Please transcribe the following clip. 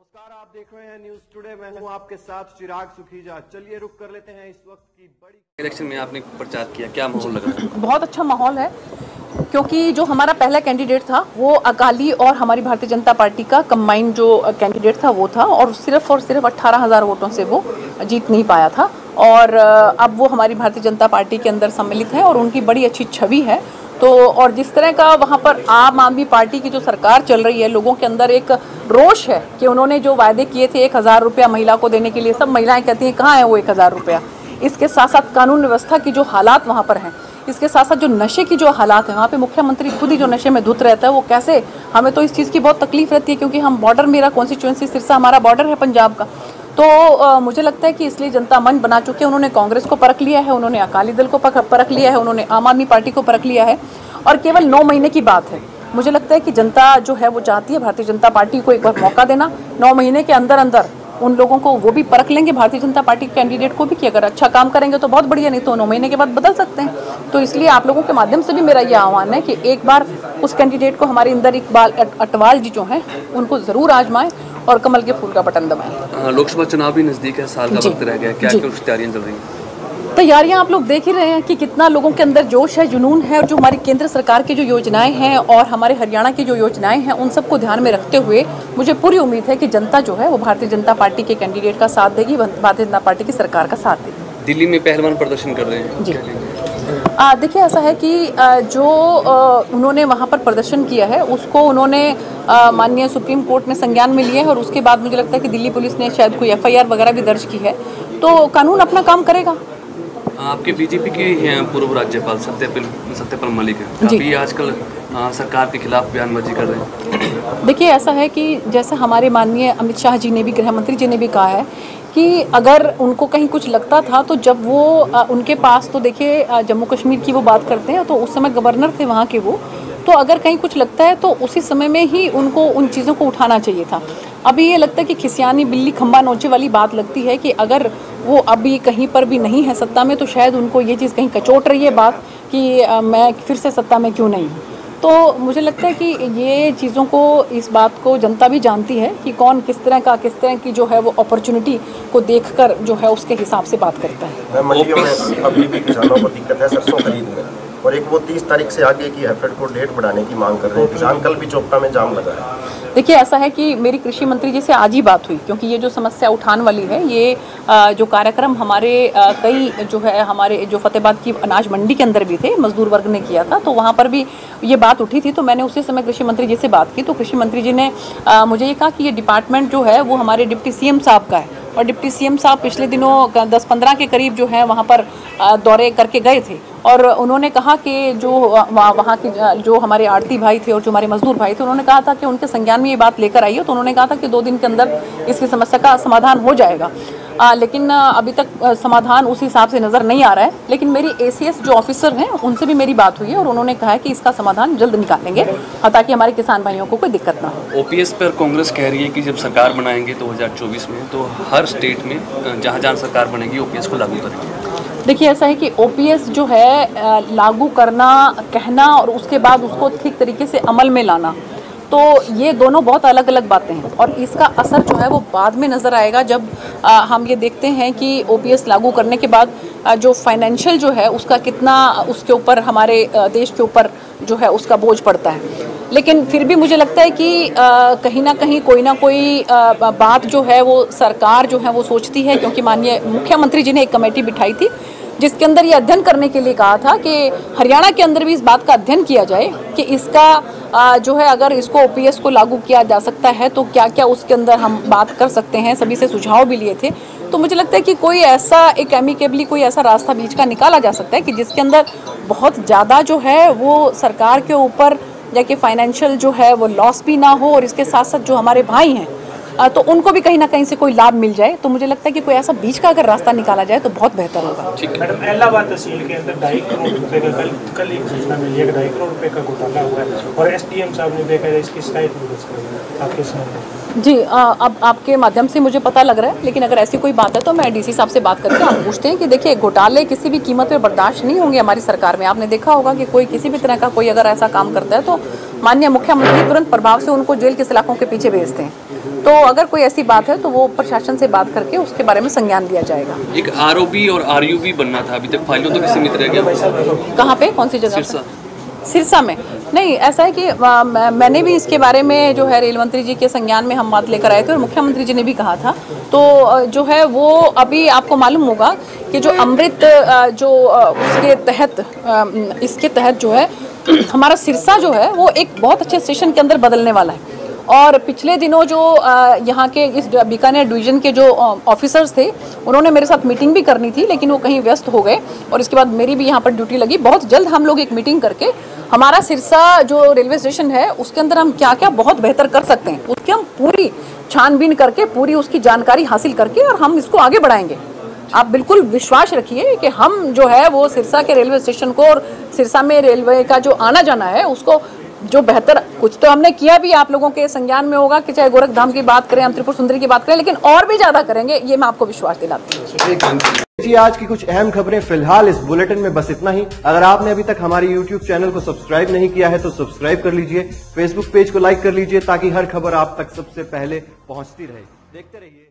नमस्कार, आप देख रहे हैं न्यूज टुडे। मैं हूं आपके साथ चिराग सुखीजा। चलिए रुक कर लेते हैं इस वक्त की बड़ी इलेक्शन में आपने प्रचार किया, क्या माहौल लग रहा है? बहुत अच्छा माहौल है, क्योंकि जो हमारा पहला कैंडिडेट था वो अकाली और हमारी भारतीय जनता पार्टी का कंबाइंड जो कैंडिडेट था वो था, और सिर्फ 18,000 वोटों से वो जीत नहीं पाया था। और अब वो हमारी भारतीय जनता पार्टी के अंदर सम्मिलित है और उनकी बड़ी अच्छी छवि है। तो और जिस तरह का वहाँ पर आम आदमी पार्टी की जो सरकार चल रही है, लोगों के अंदर एक रोष है कि उन्होंने जो वायदे किए थे 1,000 रुपया महिला को देने के लिए, सब महिलाएं कहती हैं कहाँ है वो 1,000 रुपया। इसके साथ साथ कानून व्यवस्था की जो हालात वहाँ पर हैं, इसके साथ साथ जो नशे की जो हालात है वहाँ पे, मुख्यमंत्री खुद ही जो नशे में धुत रहता है, वो कैसे, हमें तो इस चीज़ की बहुत तकलीफ रहती है, क्योंकि हम बॉर्डर, मेरा कॉन्स्टिट्यूंसी सिरसा हमारा बॉर्डर है पंजाब का। तो मुझे लगता है कि इसलिए जनता मन बना चुकी है। उन्होंने कांग्रेस को परख लिया है, उन्होंने अकाली दल को परख लिया है, उन्होंने आम आदमी पार्टी को परख लिया है, और केवल 9 महीने की बात है। मुझे लगता है कि जनता जो है वो चाहती है भारतीय जनता पार्टी को एक बार मौका देना। 9 महीने के अंदर अंदर उन लोगों को वो भी परख लेंगे, भारतीय जनता पार्टी के कैंडिडेट को भी, कि अगर अच्छा काम करेंगे तो बहुत बढ़िया, नहीं तो 9 महीने के बाद बदल सकते हैं। तो इसलिए आप लोगों के माध्यम से भी मेरा ये आह्वान है कि एक बार उस कैंडिडेट को, हमारे अंदर इकबाल अटवाल जी जो हैं, उनको ज़रूर आजमाएं और कमल के फूल का बटन दबाएं। लोकसभा चुनाव भी नज़दीक है, साल का वक्त रह गया, क्या कुछ तैयारियां चल रही हैं? तैयारियां आप लोग देख ही रहे हैं कि कितना लोगों के अंदर जोश है, जुनून है, और जो हमारी केंद्र सरकार की जो योजनाएं हैं और हमारे हरियाणा की जो योजनाएं हैं, उन सबको ध्यान में रखते हुए मुझे पूरी उम्मीद है कि जनता जो है वो भारतीय जनता पार्टी के कैंडिडेट का साथ देगी, भारतीय जनता पार्टी की सरकार का साथ देगी। दिल्ली में पहलवान प्रदर्शन कर रहे हैं जी। देखिए, ऐसा है कि जो उन्होंने वहाँ पर प्रदर्शन किया है उसको उन्होंने माननीय सुप्रीम कोर्ट में संज्ञान में लिया है, और उसके बाद मुझे लगता है कि दिल्ली पुलिस ने शायद कोई FIR वगैरह भी दर्ज की है, तो कानून अपना काम करेगा। आपके बीजेपी के पूर्व राज्यपाल सत्यपाल मलिक हैं, अभी आजकल सरकार के खिलाफ बयानबाजी कर रहे हैं। देखिए, ऐसा है कि जैसा हमारे माननीय अमित शाह जी ने भी, गृह मंत्री जी ने भी कहा है कि अगर उनको कहीं कुछ लगता था तो जब वो उनके पास, तो देखिए जम्मू कश्मीर की वो बात करते हैं, तो उस समय गवर्नर थे वहाँ के वो, तो अगर कहीं कुछ लगता है तो उसी समय में ही उनको उन चीज़ों को उठाना चाहिए था। अभी ये लगता है कि खिसियानी बिल्ली खंबा नोचे वाली बात लगती है कि अगर वो अभी कहीं पर भी नहीं है सत्ता में, तो शायद उनको ये चीज़ कहीं कचोट रही है बात कि मैं फिर से सत्ता में क्यों नहीं हूँ। तो मुझे लगता है कि ये चीज़ों को, इस बात को जनता भी जानती है कि कौन किस तरह की जो है वो अपॉर्चुनिटी को देखकर जो है उसके हिसाब से बात करता है। मंडियों में अभी भी किसानों को दिक्कत है सरसों खरीद में, और एक वो 30 तारीख से आगे की हैफेड को डेट बढ़ाने की मांग कर रहे हैं किसान। कल भी चोपटा में जाम लगा है। देखिए, ऐसा है कि मेरी कृषि मंत्री जी से आज ही बात हुई, क्योंकि ये जो समस्या उठान वाली है, ये जो कार्यक्रम हमारे कई जो है हमारे जो फतेहाबाद की अनाज मंडी के अंदर भी थे, मजदूर वर्ग ने किया था, तो वहाँ पर भी ये बात उठी थी। तो मैंने उसी समय कृषि मंत्री जी से बात की, तो कृषि मंत्री जी ने मुझे ये कहा कि ये डिपार्टमेंट जो है वो हमारे डिप्टी CM साहब का है, और डिप्टी CM साहब पिछले दिनों 10-15 के करीब जो है वहाँ पर दौरे करके गए थे, और उन्होंने कहा कि जो वहाँ के जो हमारे आड़ती भाई थे और जो हमारे मजदूर भाई थे, उन्होंने कहा था कि उनके संज्ञान में ये बात लेकर आई है, तो उन्होंने कहा था कि 2 दिन के अंदर इसकी समस्या का समाधान हो जाएगा। लेकिन अभी तक समाधान उस हिसाब से नज़र नहीं आ रहा है। लेकिन मेरी ACS जो ऑफिसर हैं उनसे भी मेरी बात हुई है, और उन्होंने कहा है कि इसका समाधान जल्द निकालेंगे, ताकि हमारे किसान भाइयों को कोई दिक्कत ना हो। OPS पर कांग्रेस कह रही है कि जब सरकार बनाएंगे 2024 में, तो हर स्टेट में जहाँ सरकार बनेगी OPS को लागू करेंगे। देखिए, ऐसा है कि OPS जो है लागू करना, कहना, और उसके बाद उसको ठीक तरीके से अमल में लाना, तो ये दोनों बहुत अलग अलग बातें हैं, और इसका असर जो है वो बाद में नज़र आएगा जब हम ये देखते हैं कि OPS लागू करने के बाद जो फाइनेंशियल जो है उसका कितना उसके ऊपर, हमारे देश के ऊपर जो है उसका बोझ पड़ता है। लेकिन फिर भी मुझे लगता है कि कहीं ना कहीं कोई ना कोई बात जो है वो सरकार जो है वो सोचती है, क्योंकि माननीय मुख्यमंत्री जी ने एक कमेटी बिठाई थी जिसके अंदर ये अध्ययन करने के लिए कहा था कि हरियाणा के अंदर भी इस बात का अध्ययन किया जाए कि इसका जो है, अगर इसको OPS को लागू किया जा सकता है तो क्या क्या उसके अंदर हम बात कर सकते हैं। सभी से सुझाव भी लिए थे, तो मुझे लगता है कि कोई ऐसा एक एमिकेबली कोई ऐसा रास्ता बीच का निकाला जा सकता है कि जिसके अंदर बहुत ज़्यादा जो है वो सरकार के ऊपर जाके फाइनेंशियल जो है वो लॉस भी ना हो, और इसके साथ साथ जो हमारे भाई हैं तो उनको भी कहीं ना कहीं से कोई लाभ मिल जाए। तो मुझे लगता है कि कोई ऐसा बीच का अगर रास्ता निकाला जाए तो बहुत बेहतर होगा। मैडम, इलाहाबाद तहसील के अंदर 2.5 करोड़ रुपए का कल एक सूचना मिली है कि 2.5 करोड़ रुपए का घोटाला हुआ है, और SDM साहब ने देखा है इसकी शिकायत आपके सामने। जी, अब आपके माध्यम से मुझे पता लग रहा है, लेकिन अगर ऐसी कोई बात है तो मैं DC साहब से बात करके आप पूछते हैं कि देखिए, घोटाले किसी भी कीमत पे बर्दाश्त नहीं होंगे हमारी सरकार में। आपने देखा होगा कि कोई किसी भी तरह का कोई अगर ऐसा काम करता है तो माननीय मुख्यमंत्री तुरंत प्रभाव से उनको जेल की सलाखों के पीछे भेजते हैं। तो अगर कोई ऐसी बात है तो वो प्रशासन से बात करके उसके बारे में संज्ञान लिया जाएगा। एक आरओबी और आरयूबी बनना था, अभी तक फाइलों तक सीमित रह गया। कहाँ पे, कौन सी जगह? सिरसा में। नहीं, ऐसा है कि मैंने भी इसके बारे में जो है रेल मंत्री जी के संज्ञान में हम बात लेकर आए थे और मुख्यमंत्री जी ने भी कहा था। तो जो है वो अभी आपको मालूम होगा कि जो अमृत जो उसके तहत इसके तहत जो है हमारा सिरसा जो है वो एक बहुत अच्छे स्टेशन के अंदर बदलने वाला है। और पिछले दिनों जो यहाँ के इस बीकानेर डिवीजन के जो ऑफिसर्स थे उन्होंने मेरे साथ मीटिंग भी करनी थी, लेकिन वो कहीं व्यस्त हो गए और इसके बाद मेरी भी यहाँ पर ड्यूटी लगी। बहुत जल्द हम लोग एक मीटिंग करके हमारा सिरसा जो रेलवे स्टेशन है उसके अंदर हम क्या क्या बहुत बेहतर कर सकते हैं उसकी हम पूरी छानबीन करके पूरी उसकी जानकारी हासिल करके और हम इसको आगे बढ़ाएंगे। आप बिल्कुल विश्वास रखिए कि हम जो है वो सिरसा के रेलवे स्टेशन को और सिरसा में रेलवे का जो आना जाना है उसको जो बेहतर, कुछ तो हमने किया भी आप लोगों के संज्ञान में होगा कि चाहे गोरखधाम की बात करें, हम त्रिपुर सुंदरी की बात करें, लेकिन और भी ज्यादा करेंगे, ये मैं आपको विश्वास दिलाती हूँ। जी, आज की कुछ अहम खबरें फिलहाल इस बुलेटिन में बस इतना ही। अगर आपने अभी तक हमारे YouTube चैनल को सब्सक्राइब नहीं किया है तो सब्सक्राइब कर लीजिए, Facebook पेज को लाइक कर लीजिए ताकि हर खबर आप तक सबसे पहले पहुंचती रहे। देखते रहिए।